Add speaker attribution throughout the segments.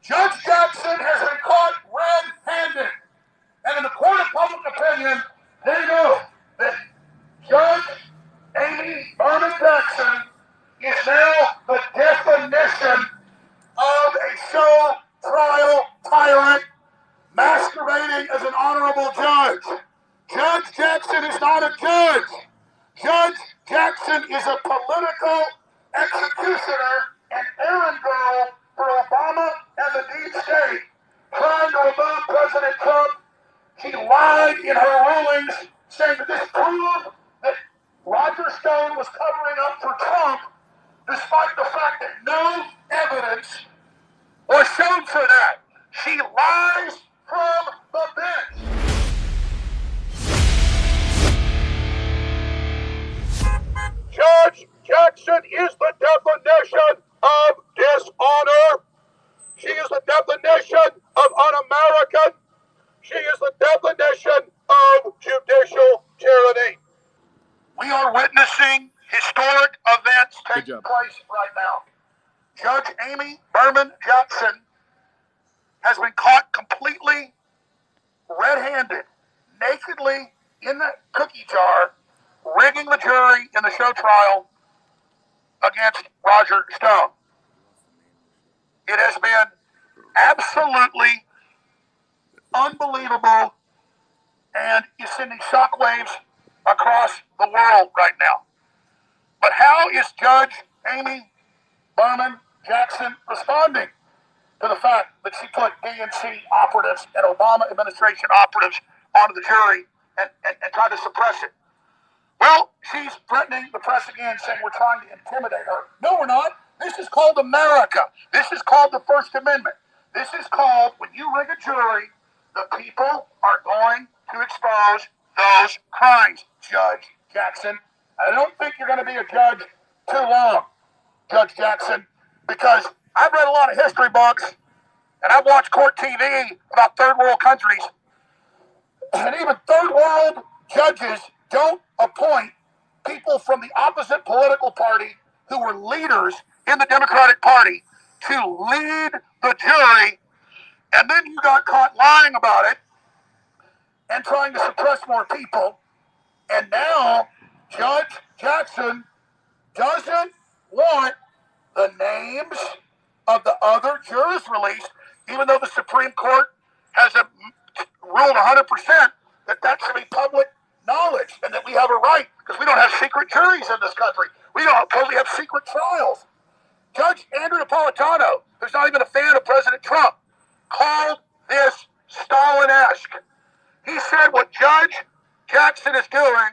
Speaker 1: Judge Jackson has been caught red-handed. And in the court of public opinion, they know that Judge Amy Berman Jackson is now the definition of a show trial tyrant masquerading as an honorable judge. Judge Jackson is not a judge. Judge Jackson is a political executioner and errand girl for Obama and the deep state, trying to remove President Trump. She lied in her rulings, saying that this proved that Roger Stone was covering up for Trump, despite the fact that no evidence was shown for that. She lies from the bench. Judge Jackson is the definition of dishonor. She is the definition of un-American. She is the definition of judicial tyranny. We are witnessing historic events taking place right now. Judge Amy Berman Jackson has been caught completely red-handed, nakedly in the cookie jar, rigging the jury in the show trial against Roger Stone. It has been absolutely unbelievable and is sending shockwaves across the world right now. But how is Judge Amy Berman Jackson responding to the fact that she put DNC operatives and Obama administration operatives onto the jury and tried to suppress it? Well, she's threatening the press again, saying we're trying to intimidate her. No, we're not. This is called America. This is called the First Amendment. This is called, when you rig a jury, the people are going to expose those crimes, Judge Jackson. I don't think you're going to be a judge too long, Judge Jackson, because I've read a lot of history books, and I've watched court TV about third world countries, and even third world judges don't appoint people from the opposite political party who were leaders in the Democratic Party to lead the jury, and then you got caught lying about it and trying to suppress more people, and now Judge Jackson doesn't want the names of the other jurors released, even though the Supreme Court has ruled 100% that should be public knowledge and that we have a right, because we don't have secret juries in this country. We don't totally have secret trials. Judge Andrew Napolitano, who's not even a fan of President Trump, called this Stalin-esque. He said what Judge Jackson is doing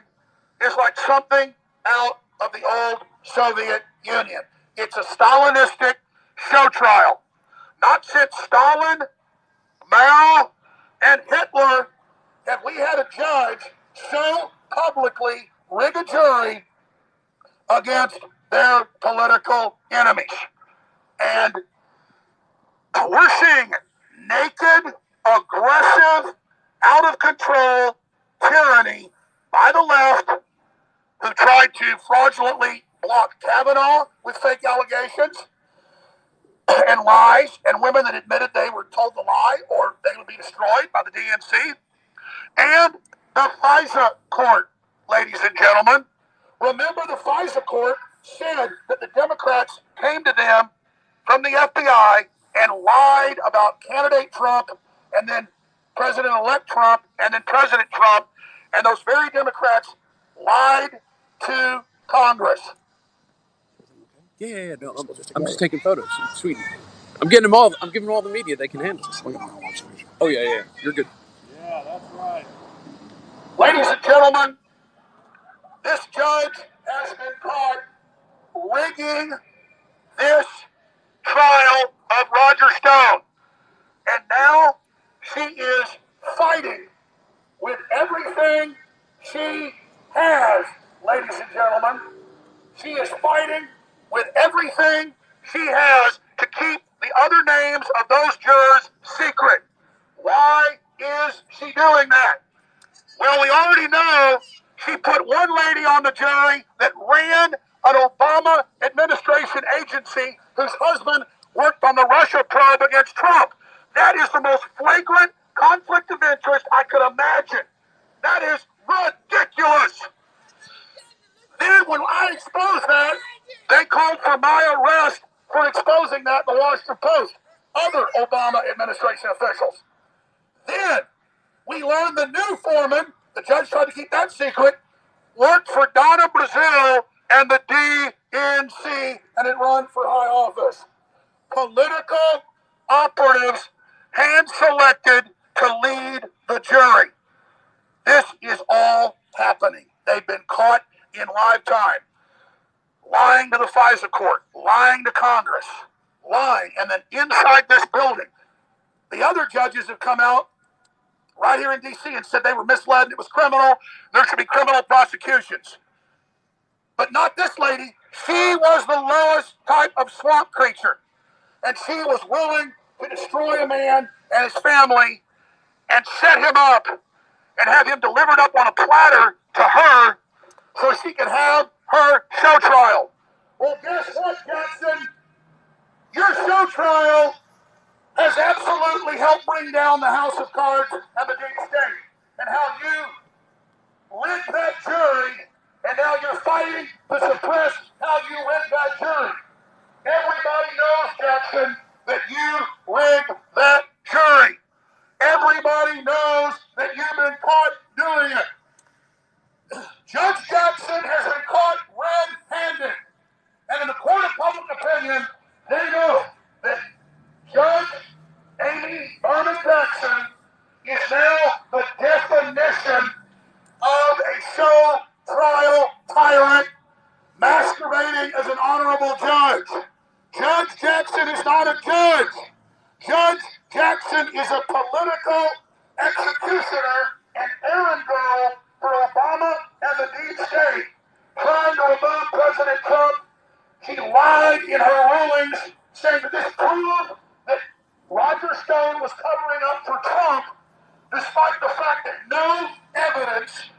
Speaker 1: is like something out of the old Soviet Union. It's a Stalinistic show trial. Not since Stalin, Mao, and Hitler have we had a judge so publicly rig a jury against their political enemies. And we're seeing naked, aggressive, out of control tyranny by the left, who tried to fraudulently block Kavanaugh with fake allegations and lies, and women that admitted they were told the lie or they would be destroyed by the DNC, and the FISA court, ladies and gentlemen. Remember, the FISA court said that the Democrats came to them from the FBI and lied about candidate Trump and then President-elect Trump and then President Trump, and those very Democrats lied to Congress.
Speaker 2: Yeah. No, I'm just taking photos. Sweet. I'm getting them all. I'm giving them all the media they can handle. Oh yeah. You're good.
Speaker 3: Yeah, that's right.
Speaker 1: Ladies and gentlemen, this judge has been caught rigging this trial of Roger Stone. And now she is fighting with everything she has, ladies and gentlemen. She is fighting with everything she has to keep the other names of those jurors secret. Why is she doing that? Well, we already know she put one lady on the jury that ran an Obama administration agency whose husband worked on the Russia probe against Trump. That is the most flagrant conflict of interest I could imagine. That is ridiculous. Then when I exposed that, they called for my arrest for exposing that in the Washington Post. Other Obama administration officials. Then we learned the new foreman, the judge tried to keep that secret, worked for Donna Brazil and the DNC, and it run for high office. Political operatives hand-selected to lead the jury. This is all happening. They've been caught in live time, lying to the FISA court, lying to Congress, lying, and then inside this building, the other judges have come out right here in D.C. and said they were misled and it was criminal. There should be criminal prosecutions. But not this lady. She was the lowest type of swamp creature. And she was willing to destroy a man and his family and set him up and have him delivered up on a platter to her so she could have her show trial. Well, guess what, Jackson? Your show trial has absolutely helped bring down the House of Cards and the deep state. And how you rigged that jury, and now you're fighting to suppress how you rigged that jury. Everybody knows, Jackson, that you rigged that jury. Everybody knows that you've been caught doing it. Judge Jackson has been caught red-handed. And in the court of public opinion, they know that Judge Amy Berman Jackson is now the definition of a show trial tyrant masquerading as an honorable judge. Judge Jackson is not a judge. Judge Jackson is a political executioner and errand girl for Obama and the deep state, trying to remove President Trump. She lied in her rulings, saying that this proved that Roger Stone was covering up for Trump, despite the fact that no evidence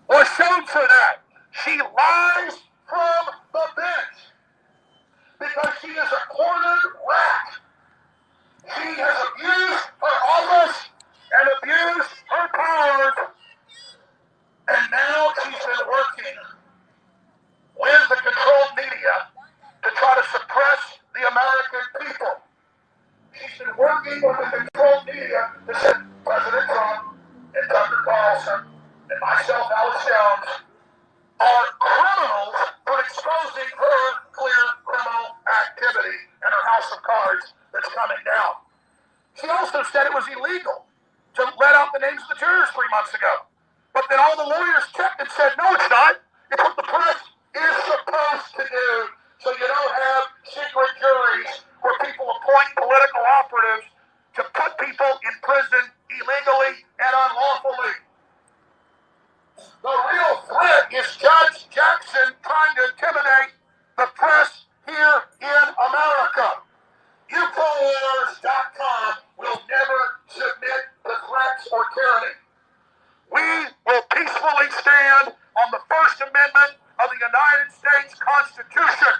Speaker 1: was shown for that. She lies from the bench because she is a cornered rat. She has abused her office and abused her powers, and now she's been working with the controlled media to try to suppress the American people. She's been working with the controlled media to send President Trump and Tucker Carlson and myself, Alex Jones, are criminals for exposing her clear criminal activity and her house of cards that's coming down. She also said it was illegal to let out the names of the jurors 3 months ago. But then all the lawyers checked and said, no, it's not. It's what the press is supposed to do. So you don't have secret juries where people appoint political operatives to put people in prison illegally and unlawfully. The real threat is Judge Jackson trying to intimidate the press here in America. Infowars.com will never submit to threats or tyranny. We will peacefully stand on the First Amendment of the United States Constitution,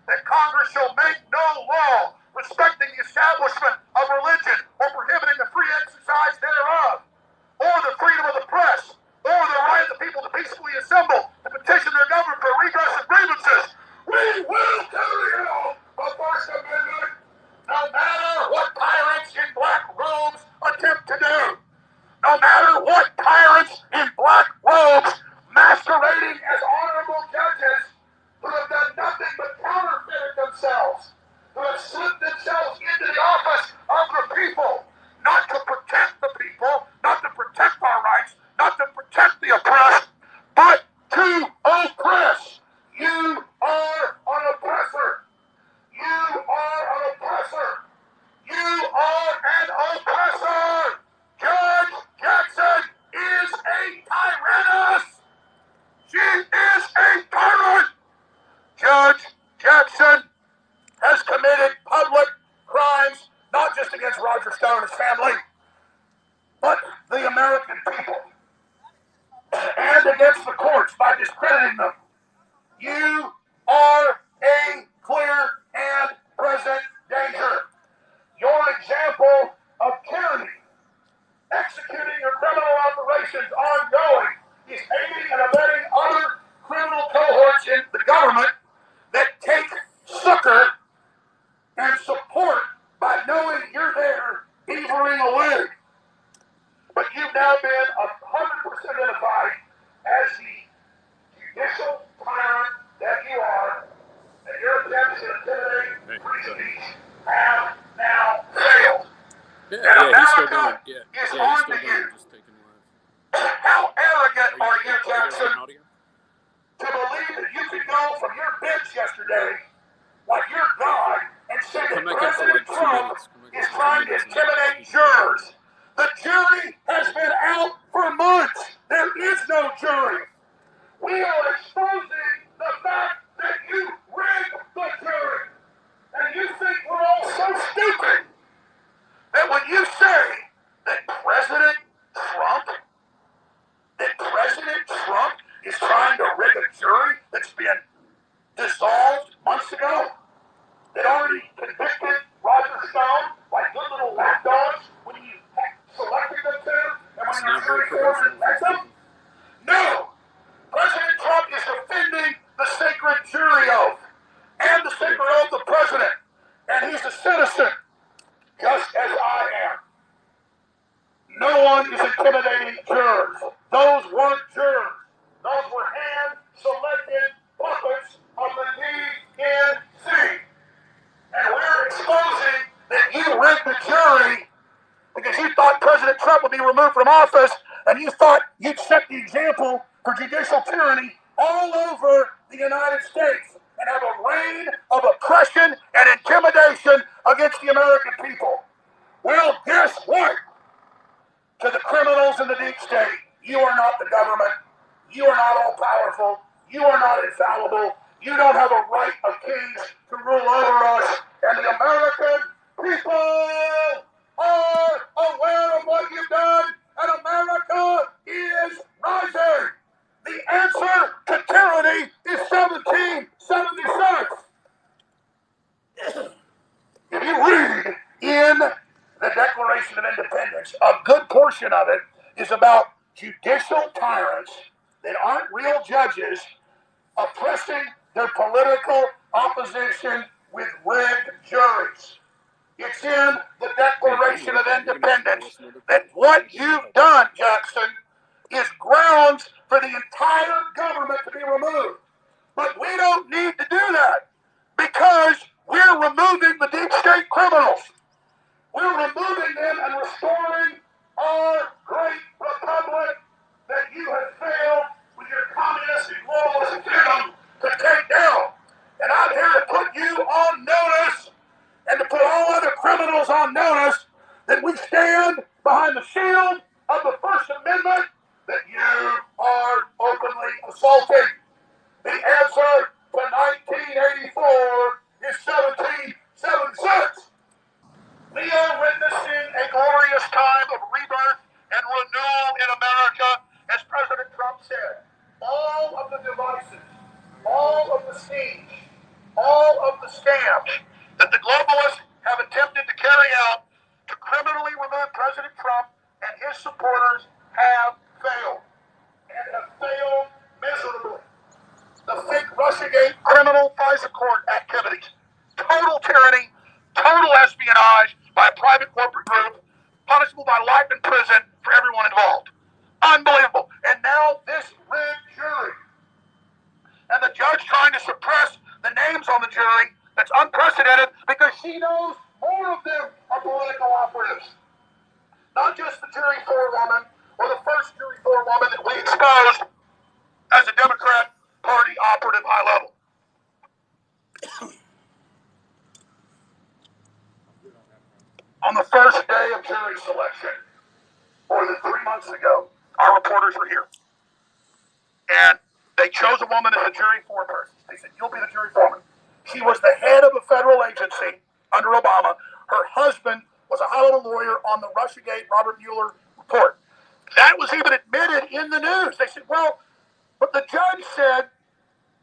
Speaker 1: that Congress shall make no law respecting the establishment of religion or prohibiting the free exercise thereof, or the freedom of the press, or the right of the people to peacefully assemble to petition their government for redress of grievances. We will carry out the First Amendment, no matter what tyrants in black robes attempt to do. No matter what tyrants in black robes masquerading as honorable judges who have done nothing but counterfeit themselves, who have slipped themselves into the office of the people, not to protect the people, not to protect our rights, not to protect the oppressed, but to oppress. You are an oppressor. You are an oppressor. You are an oppressor. Judge Jackson is a tyrannus. She is a tyrant. Judge Jackson has committed public crimes, not just against Roger Stone and his family, but the American people, and against the courts by discrediting them. You are a clear and present danger. Your example of tyranny, executing your criminal operations ongoing, is aiding and abetting other criminal cohorts in the government that take succor and support by knowing you're there beavering a wig. But you've now been 100% identified as the judicial tyrant that you are, and your attempts to intimidate free speech have now failed.
Speaker 2: He's still going. He's still going. Just taking live.
Speaker 1: How arrogant are you,
Speaker 2: Are you
Speaker 1: Jackson,
Speaker 2: audio?
Speaker 1: to believe that you could go from your bench yesterday like you're God and say that President Trump is trying to intimidate jurors? The jury has been out for months. There is no jury. We are exposing the fact that you rigged the jury. And you think we're all so stupid that when you say that President Trump is trying to rig a jury that's been dissolved months ago, that already convicted Roger Stone like good little lapdogs when you selected them to, and when your jury formed and let them? No! President Trump is defending the sacred jury oath and the sacred oath of president, and he's a citizen, just as I am. No one is intimidating jurors. Those weren't jurors. Those were hand-selected puppets of the DNC. And we're exposing that you rigged the jury because you thought President Trump would be removed from office, and you thought you'd set the example for judicial tyranny all over the United States and have a reign of oppression and intimidation against the American people. Well, guess what? To the criminals in the deep state, you are not the government. You are not all-powerful. You are not infallible. You don't have a right of kings to rule over us. And the American people are aware of what you've done, and America is rising. The answer to tyranny is 1776. If you read in the Declaration of Independence, a good portion of it is about judicial tyrants that aren't real judges oppressing their political opposition with rigged juries. It's in the Declaration of Independence that what you've done, Jackson, is grounds for the entire government to be removed. But we don't need to do that because we're removing the deep state criminals. We're removing them and restoring our great republic that you have failed with your communist and globalist freedom to take down. And I'm here to put you on notice and to put all other criminals on notice that we stand behind the shield of the First Amendment that you are openly assaulting. The answer to 1984 is 1776. We are witnessing a glorious time of rebirth and renewal in America, as President Trump said. All of the devices, all of the schemes, all of the scams that the globalists have attempted to carry out to criminally remove President Trump and his supporters have failed, and have failed miserably. The fake Russiagate criminal FISA court activities, total tyranny, total espionage by a private corporate group, punishable by life in prison for everyone involved. Unbelievable. And now this rigged jury. And the judge trying to suppress the names on the jury, that's unprecedented because she knows more of them are political operatives. Not just the jury forewoman or the first jury forewoman that we exposed as a Democrat Party operative high level. On the first day of jury selection, more than 3 months ago, our reporters were here. And they chose a woman as the jury foreperson. They said, you'll be the jury foreman. She was the head of a federal agency under Obama. Her husband was a high-level lawyer on the Russiagate Robert Mueller report. That was even admitted in the news. They said, well, but the judge said,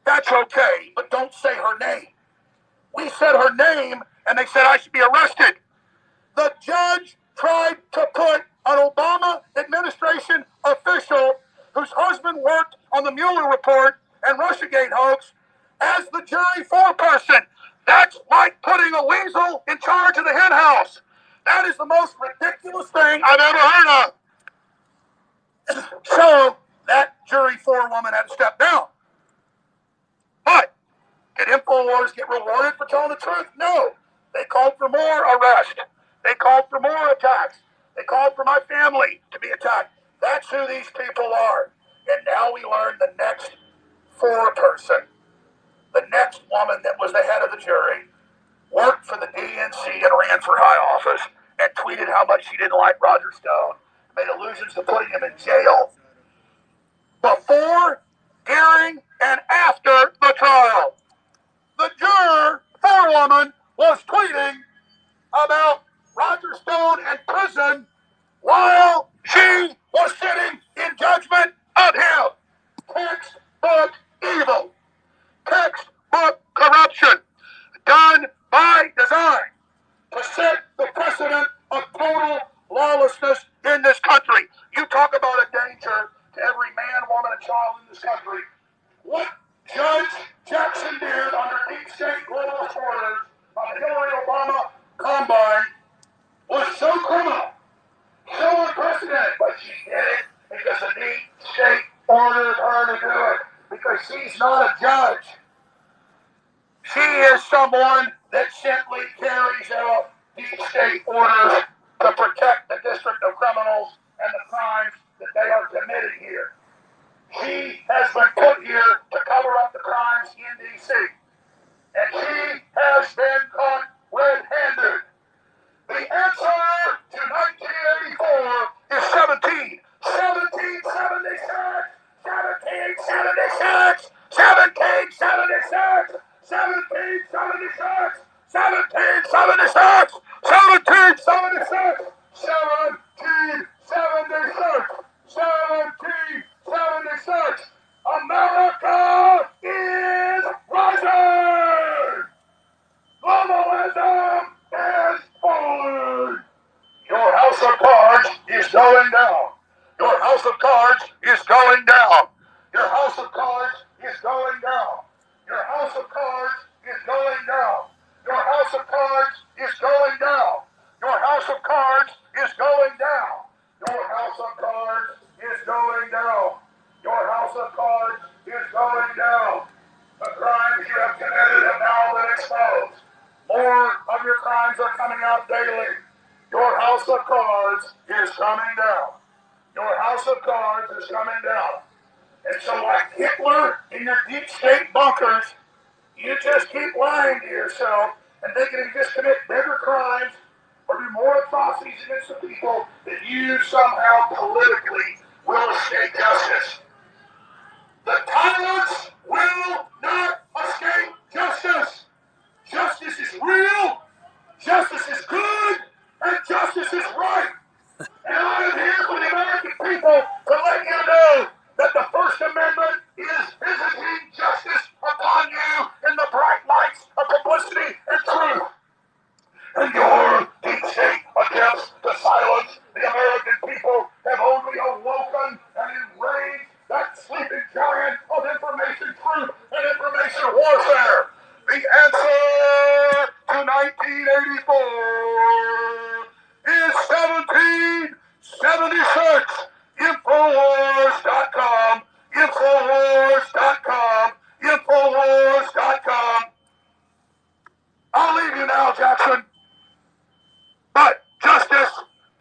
Speaker 1: that's okay, but don't say her name. We said her name and they said I should be arrested. The judge tried to put an Obama administration official whose husband worked on the Mueller report and Russiagate hoax as the jury foreperson. That's like putting a weasel in charge of the hen house. That is the most ridiculous thing I've ever heard of. So that jury forewoman had to step down. But did InfoWars get rewarded for telling the truth? No. They called for more arrests. They called for more attacks. They called for my family to be attacked. That's who these people are. And now we learn the next foreperson, the next woman that was the head of the jury, worked for the DNC and ran for high office and tweeted how much she didn't like Roger Stone, made allusions to putting him in jail before, during, and after the trial. The juror, forewoman, was tweeting about Roger Stone in prison while she was sitting in judgment of him. Textbook evil. Textbook corruption. Done by design to set the precedent of total lawlessness in this country. You talk about a danger to every man, woman, and child in this country. What Judge Jackson did under deep state global reporters on the Hillary Obama combine was so criminal, so unprecedented, but she did it because the deep state ordered her to do it, because she's not a judge. She is someone that simply carries out deep state orders to protect the district of criminals and the crimes that they are committing here. She has been put here to cover up the crimes in D.C. And she has been caught red-handed. The answer to 1984 is 17. 1776! 1776! 1776! 1776! 1776! 1776! 1776! 1776! America is rising! Globalism is falling! Your house of cards is going down. Your house of cards is going down. Your house of cards is going down. Your house of cards is going down. Your house of cards is going down. Your house of cards is going down. Your house of cards is going down. Your house of cards is going down. The crimes you have committed have now been exposed. More of your crimes are coming out daily. Your house of cards is coming down. Your house of cards is coming down. And so like Hitler in your deep state bunkers, you just keep lying to yourself and thinking you just commit bigger crimes or do more atrocities against the people that you somehow politically will escape justice. The tyrants will not escape justice. Justice is real, justice is good, and justice is right. And I am here for the American people to let you know that the First Amendment is visiting justice upon you in the bright lights of publicity and truth. And your deep state attempts to silence the American people have only awoken and enraged that sleeping giant of information truth and information warfare. The answer to 1984 is 1776. Infowars.com. Infowars.com. Infowars.com. I'll leave you now, Jackson. But justice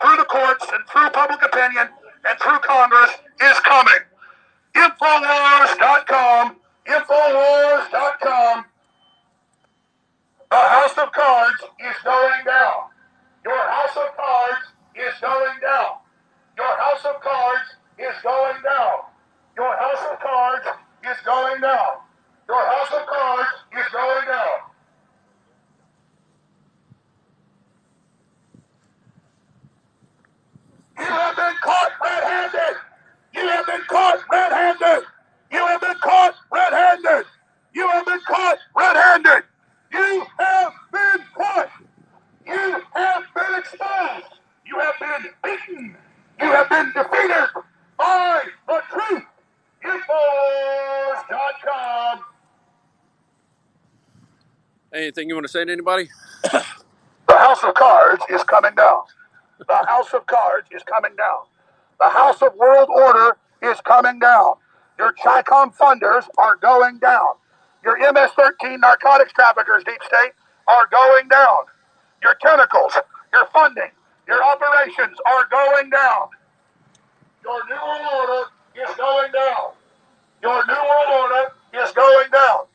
Speaker 1: through the courts and through public opinion and through Congress is coming. Infowars.com. Infowars.com. The house of cards is going down. Your house of cards is going down. Your house of cards is going down. Your house of cards is going down. Your house of cards is going down. You have been caught red-handed. You have been caught red-handed. You have been caught red-handed. You have been caught red-handed. You have been caught You have been defeated by the truth. Infos.com.
Speaker 2: Anything you want to say to anybody?
Speaker 1: The house of cards is coming down. The house of cards is coming down. The house of world order is coming down. Your Chi-Com funders are going down. Your MS-13 narcotics traffickers, deep state, are going down. Your tentacles, your funding, your operations are going down. Your new world order is going down. Your new world order is going down.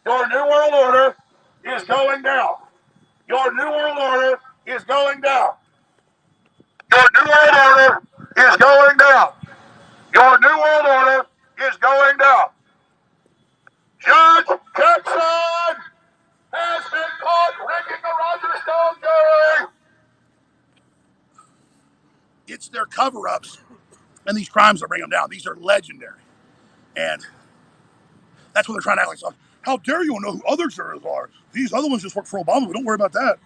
Speaker 1: Your new world order is going down. Your new world order is going down. Your new world order is going down. Your new world order is going down. Judge Jackson has been caught rigging the Roger Stone jury. It's their cover-ups and these crimes that bring them down. These are legendary. And that's what they're trying to act like. How dare you know who other jurors are? These other ones just work for Obama. We don't worry about that.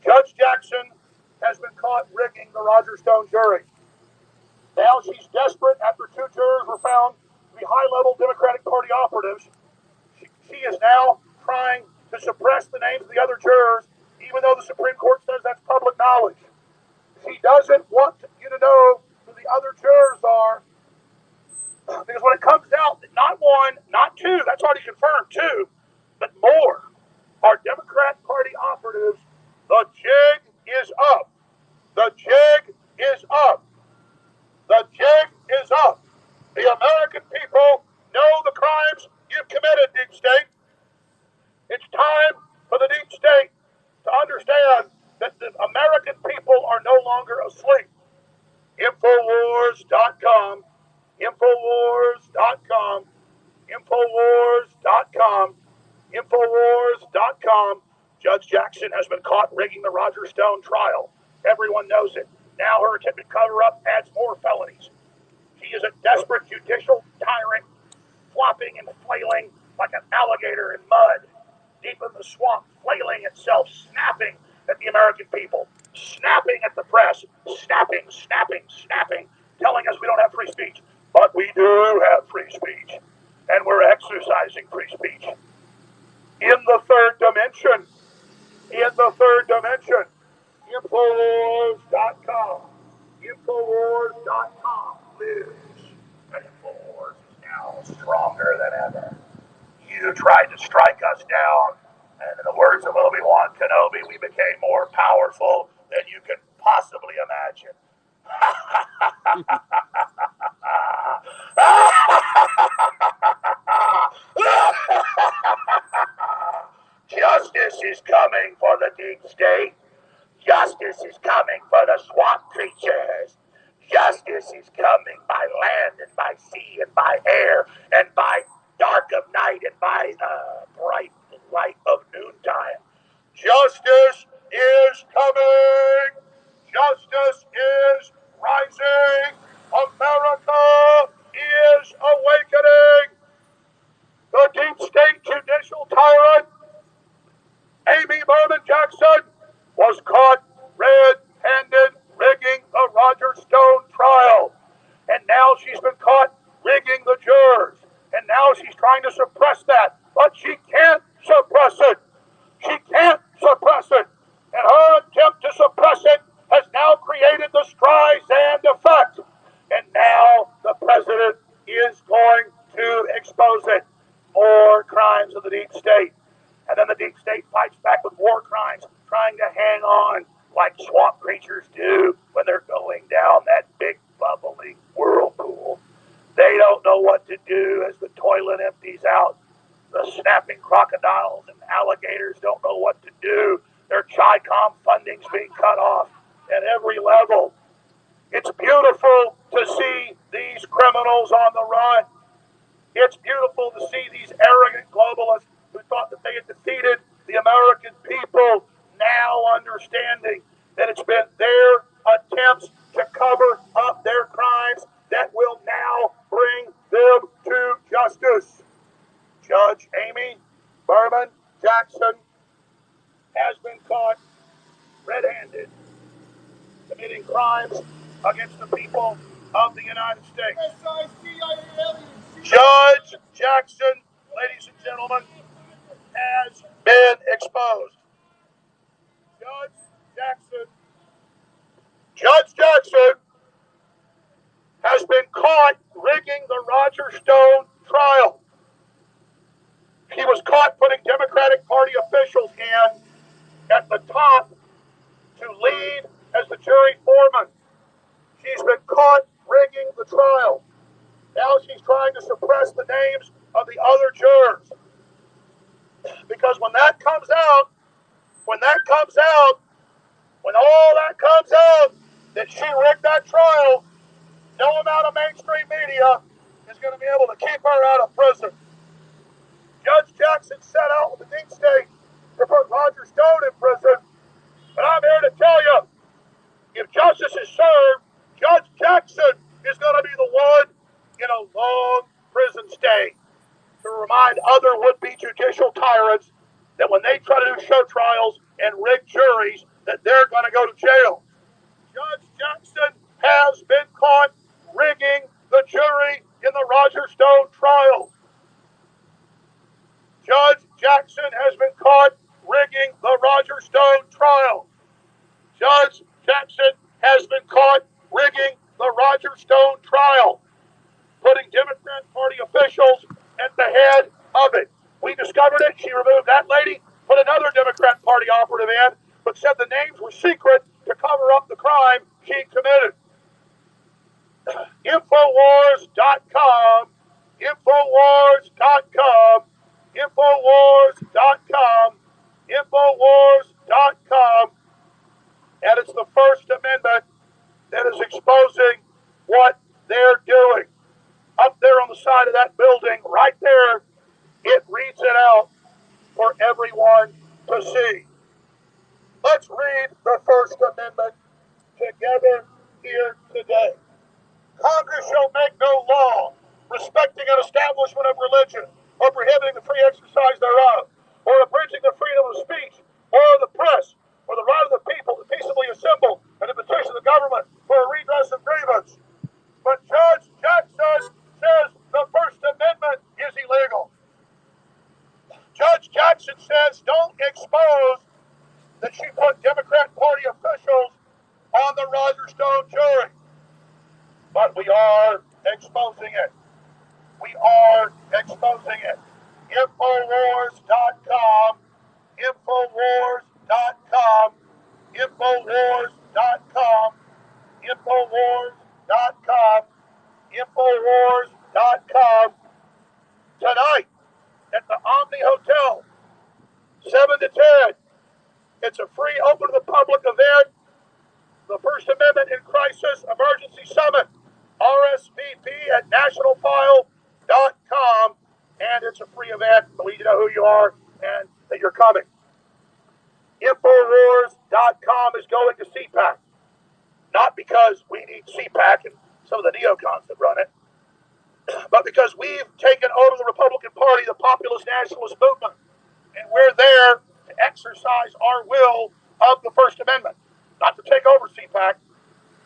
Speaker 1: Judge Jackson has been caught rigging the Roger Stone jury. Now she's desperate after two jurors were found to be high-level Democratic Party operatives. She is now trying to suppress the names of the other jurors, even though the Supreme Court says that's public knowledge. She doesn't want you to know who the other jurors are, because when it comes out that not one, not two, that's already confirmed, two, but more are Democrat Party operatives, the jig is up. The jig is up. The jig is up. The American people know the crimes you've committed, deep state. It's time for the deep state to understand that the American people are no longer asleep. Infowars.com. Infowars.com. Infowars.com. Infowars.com. Judge Jackson has been caught rigging the Roger Stone trial. Everyone knows it. Now her attempted cover-up adds more felonies. She is a desperate judicial tyrant, flopping and flailing like an alligator in mud, deep in the swamp, flailing itself, snapping at the American people, snapping at the press, snapping, telling us we don't have free speech. But we do have free speech, and we're exercising free speech. In the third dimension, Infowars.com. Infowars.com lives, and Infowars is now stronger than ever. You tried to strike us down, and in the words of Obi-Wan Kenobi, we became more powerful than you could possibly imagine. Justice is coming for the deep state. Justice is coming for the swamp creatures. Justice is coming by land and by sea and by air and by dark of night and by the bright light of noontime. Justice is coming. Justice is rising. America is awakening. The deep state judicial tyrant, Amy Berman Jackson, was caught red-handed rigging the Roger Stone trial. And now she's been caught rigging the jurors. And now she's trying to suppress that. But she can't suppress it. She can't suppress it. And her attempt to suppress it has now created the Streisand effect. And now the president is going to expose it. More crimes of the deep state. And then the deep state fights back with war crimes, trying to hang on like swamp creatures do when they're going down that big bubbling whirlpool. They don't know what to do as the toilet empties out. The snapping crocodiles and alligators don't know what to do. Their Chi-Com funding's being cut off at every level. It's beautiful to see these criminals on the run. It's beautiful to see these arrogant globalists who thought that they had defeated the American people now understanding that it's been their attempts to cover up their crimes that will now bring them to justice. Judge Amy Berman Jackson has been caught red-handed committing crimes against the people of the United States. Judge Jackson, ladies and gentlemen, has been exposed. Judge Jackson has been caught rigging the Roger Stone trial. He was caught putting Democratic Party officials in at the top to lead as the jury foreman. She's been caught rigging the trial. Now she's trying to suppress the names of the other jurors. Because when all that comes out, that she rigged that trial, no amount of mainstream media is going to be able to keep her out of prison. Judge Jackson set out with the deep state to put Roger Stone in prison, but I'm here to tell you, if justice is served, Judge Jackson is going to be the one in a long prison stay to remind other would-be judicial tyrants that when they try to do show trials and rig juries, that they're going to go to jail. Judge Jackson has been caught rigging the jury in the Roger Stone trial. Judge Jackson has been caught rigging the Roger Stone trial. Judge Jackson has been caught rigging the Roger Stone trial, putting Democrat Party officials at the head of it. We discovered it. She removed that lady, put another Democrat Party operative in, but said the names were secret to cover up the crime she committed. Infowars.com, Infowars.com, Infowars.com, Infowars.com, and it's the First Amendment that is exposing what they're doing. Up there on the side of that building, right there, it reads it out for everyone to see. Let's read the First Amendment together here today. Congress shall make no law respecting an establishment of religion, or prohibiting the free exercise thereof, or abridging the freedom of speech, or of the press, or the right of the people to peaceably assemble and to petition the government for a redress of grievance. But Judge Jackson says the First Amendment is illegal. Judge Jackson says don't expose that she put Democrat Party officials on the Roger Stone jury. But we are exposing it. We are exposing it. Infowars.com, Infowars.com, Infowars.com, Infowars.com, Infowars.com. Tonight at the Omni Hotel, 7 to 10. It's a free, open to the public event. The First Amendment in Crisis Emergency Summit. RSVP at nationalfile.com, and it's a free event. We need to know who you are and that you're coming. Infowars.com is going to CPAC. Not because we need CPAC and some of the neocons that run it, but because we've taken over the Republican Party, the populist nationalist movement, and we're there to exercise our will of the First Amendment. Not to take over CPAC,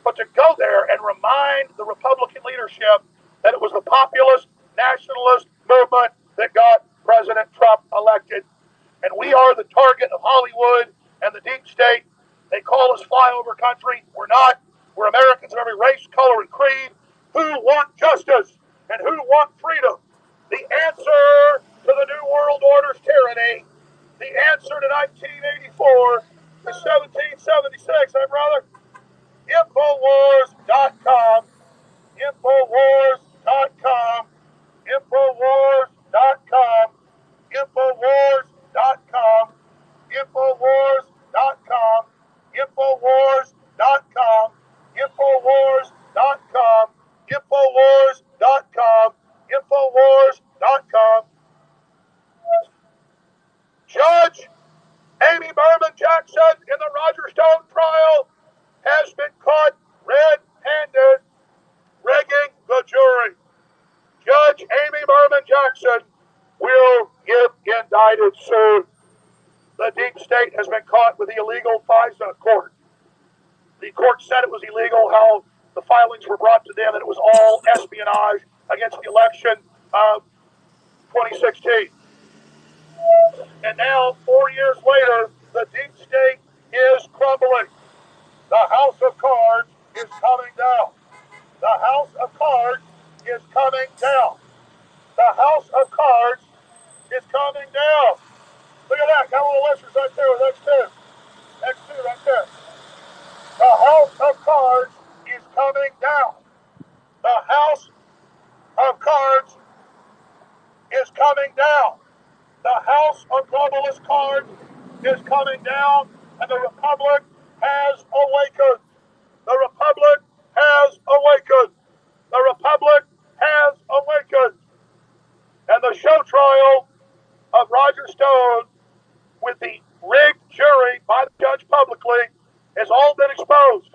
Speaker 1: but to go there and remind the Republican leadership that it was the populist nationalist movement that got President Trump elected. And we are the target of Hollywood and the deep state. They call us flyover country. We're not. We're Americans of every race, color, and creed who want justice and who want freedom. The answer to the New World Order's tyranny, the answer to 1984 is 1776, hey brother? Infowars.com, Infowars.com, Infowars.com, Infowars.com, Infowars.com, Infowars.com, Infowars.com, Infowars.com, Infowars.com. Judge Amy Berman Jackson in the Roger Stone trial has been caught red-handed rigging the jury. Judge Amy Berman Jackson will get indicted soon. The deep state has been caught with the illegal FISA court. The court said it was illegal how the filings were brought to them, and it was all espionage against the election of 2016. And now, 4 years later, the deep state is crumbling. The house of cards is coming down. The house of cards is coming down. The house of cards is coming down. Look at that. Got a little listers right there with X2. X2 right there. The house of cards is coming down. The house of cards is coming down. The house of globalist cards is coming down, and the republic has awakened. The republic has awakened. The republic has awakened. And the show trial of Roger Stone with the rigged jury by the judge publicly has all been exposed.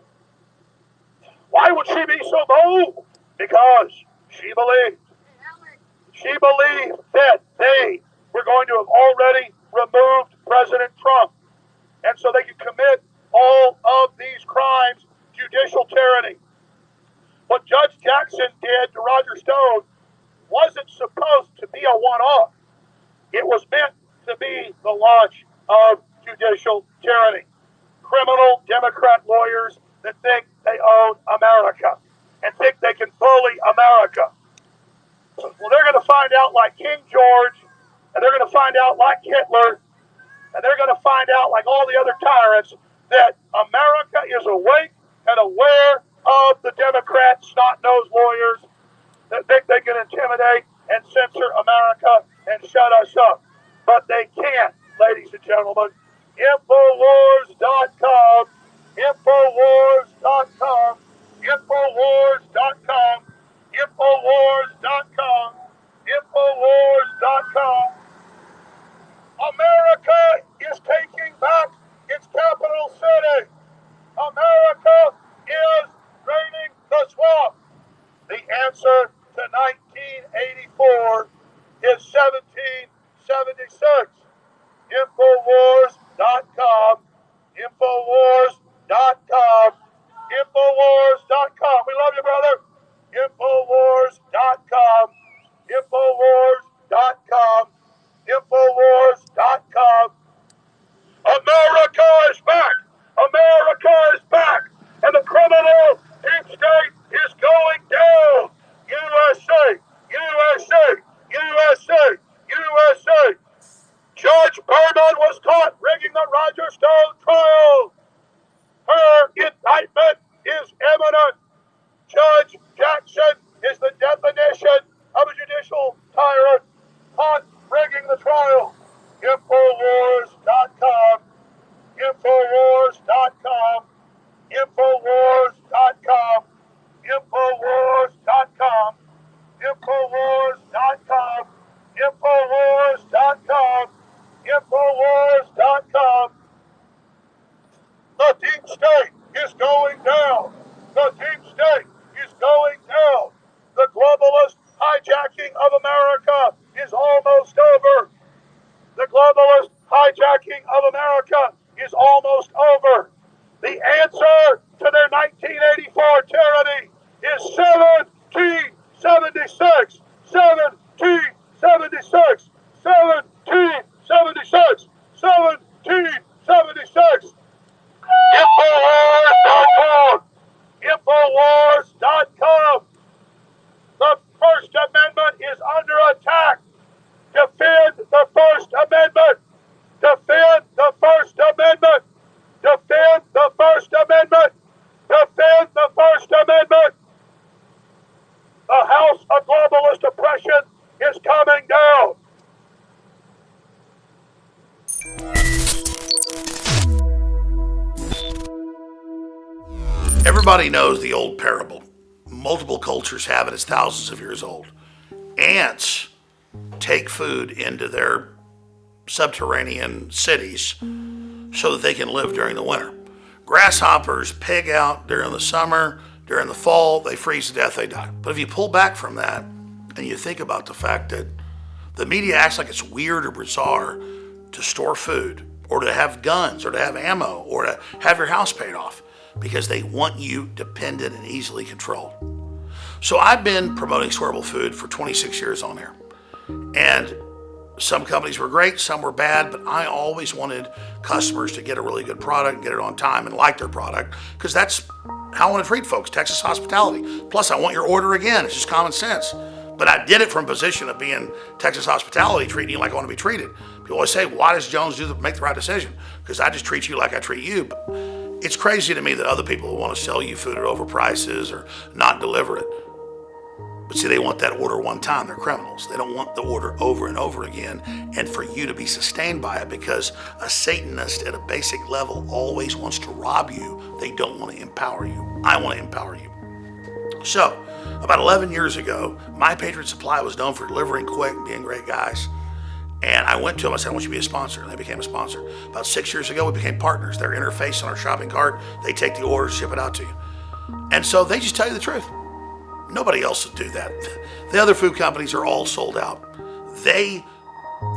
Speaker 1: Why would she be so bold? Because she believed. She believed that they were going to have already removed President Trump. And so they could commit all of these crimes, judicial tyranny. What Judge Jackson did to Roger Stone wasn't supposed to be a one-off. It was meant to be the launch of judicial tyranny. Criminal Democrat lawyers that think they own America and think they can bully America. Well, they're going to find out like King George, and they're going to find out like Hitler, and they're going to find out like all the other tyrants that America is awake and aware of the Democrat snot-nosed lawyers that think they can intimidate and censor America and shut us up. But they can't, ladies and gentlemen. Infowars.com, Infowars.com, Infowars.com, Infowars.com, Infowars.com. America is taking back its capital city. America is draining the swamp. The answer to 1984 is 1776. Infowars.com, Infowars.com, Infowars.com. We love you, brother. Infowars.com, Infowars.com, Infowars.com. America is back. America is back. And the criminal deep state is going down. USA, USA, USA, USA. Judge Berman was caught rigging the Roger Stone trial. Her indictment is imminent. Judge Jackson is the definition of a judicial tyrant caught rigging the trial. Infowars.com, Infowars.com, Infowars.com, Infowars.com, Infowars.com, Infowars.com, Infowars.com. The deep state is going down. The deep state is going down. The globalist hijacking of America is almost over. The globalist hijacking of America is almost over. The answer to their 1984 tyranny is 1776. 1776. 1776. 1776. Infowars.com. Infowars.com. The First Amendment is under attack. Defend the First Amendment. Defend the First Amendment. Defend the First Amendment. Defend the First Amendment. The house of globalist oppression is coming down.
Speaker 3: Everybody knows the old parable. Multiple cultures have it. It's thousands of years old. Ants take food into their subterranean cities so that they can live during the winter. Grasshoppers pig out during the summer, during the fall, they freeze to death, they die. But if you pull back from that and you think about the fact that the media acts like it's weird or bizarre to store food or to have guns or to have ammo or to have your house paid off. because they want you dependent and easily controlled. So I've been promoting swearable food for 26 years on air. And some companies were great, some were bad, but I always wanted customers to get a really good product, get it on time, and like their product, because that's how I want to treat folks, Texas hospitality. Plus, I want your order again. It's just common sense. But I did it from a position of being Texas hospitality, treating you like I want to be treated. People always say, why does Jones make the right decision? Because I just treat you like I treat you. But it's crazy to me that other people want to sell you food at over prices or not deliver it. But see, they want that order one time. They're criminals. They don't want the order over and over again and for you to be sustained by it, because a Satanist at a basic level always wants to rob you. They don't want to empower you. I want to empower you. So, about 11 years ago, My Patriot Supply was known for delivering quick and being great guys. And I went to them, I said, I want you to be a sponsor. And they became a sponsor. About 6 years ago, we became partners. Their interface on our shopping cart, they take the orders, ship it out to you. And so they just tell you the truth. Nobody else would do that. The other food companies are all sold out. They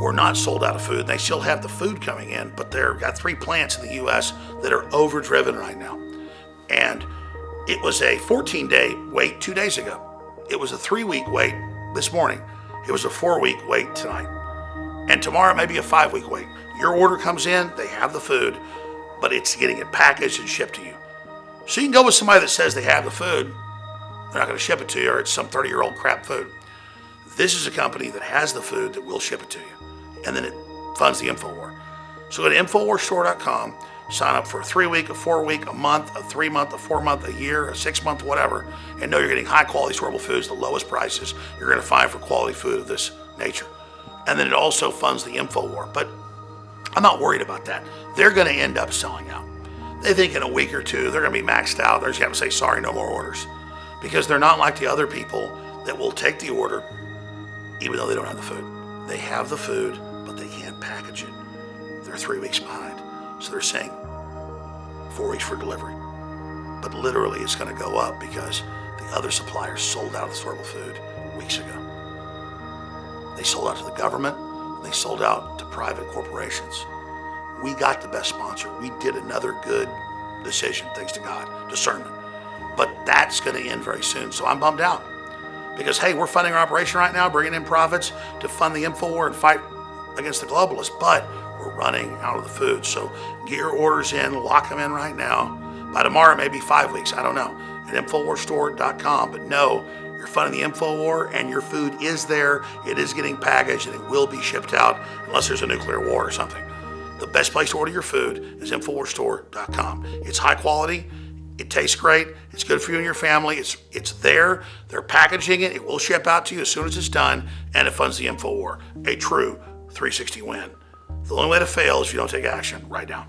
Speaker 3: were not sold out of food. They still have the food coming in, but they've got 3 plants in the U.S. that are overdriven right now. And it was a 14-day wait 2 days ago. It was a 3-week wait this morning. It was a 4-week wait tonight. And tomorrow it may be a 5-week wait. Your order comes in, they have the food, but it's getting it packaged and shipped to you. So you can go with somebody that says they have the food. They're not going to ship it to you, or it's some 30-year-old crap food. This is a company that has the food that will ship it to you. And then it funds the InfoWar. So go to InfoWarsStore.com, sign up for a 3-week, a 4-week, a month, a 3-month, a 4-month, a year, a 6-month, whatever, and know you're getting high-quality swearable foods, the lowest prices you're going to find for quality food of this nature. And then it also funds the InfoWar. But I'm not worried about that. They're going to end up selling out. They think in a week or two they're going to be maxed out. They're just going to say, sorry, no more orders. Because they're not like the other people that will take the order even though they don't have the food. They have the food, but they can't package it. They're 3 weeks behind. So they're saying 4 weeks for delivery. But literally it's going to go up because the other suppliers sold out of the swearable food weeks ago. They sold out to the government. They sold out to private corporations. We got the best sponsor. We did another good decision, thanks to God, discernment. But that's going to end very soon. So I'm bummed out because, hey, we're funding our operation right now, bringing in profits to fund the InfoWar and fight against the globalists, but we're running out of the food. So get your orders in, lock them in right now. By tomorrow, maybe 5 weeks, I don't know, at InfoWarsStore.com. But no, you're funding the InfoWar and your food is there. It is getting packaged and it will be shipped out unless there's a nuclear war or something. The best place to order your food is InfoWarsStore.com. It's high quality. It tastes great. It's good for you and your family. It's there. They're packaging it. It will ship out to you as soon as it's done, and it funds the InfoWar. A true 360 win. The only way to fail is if you don't take action. Write down.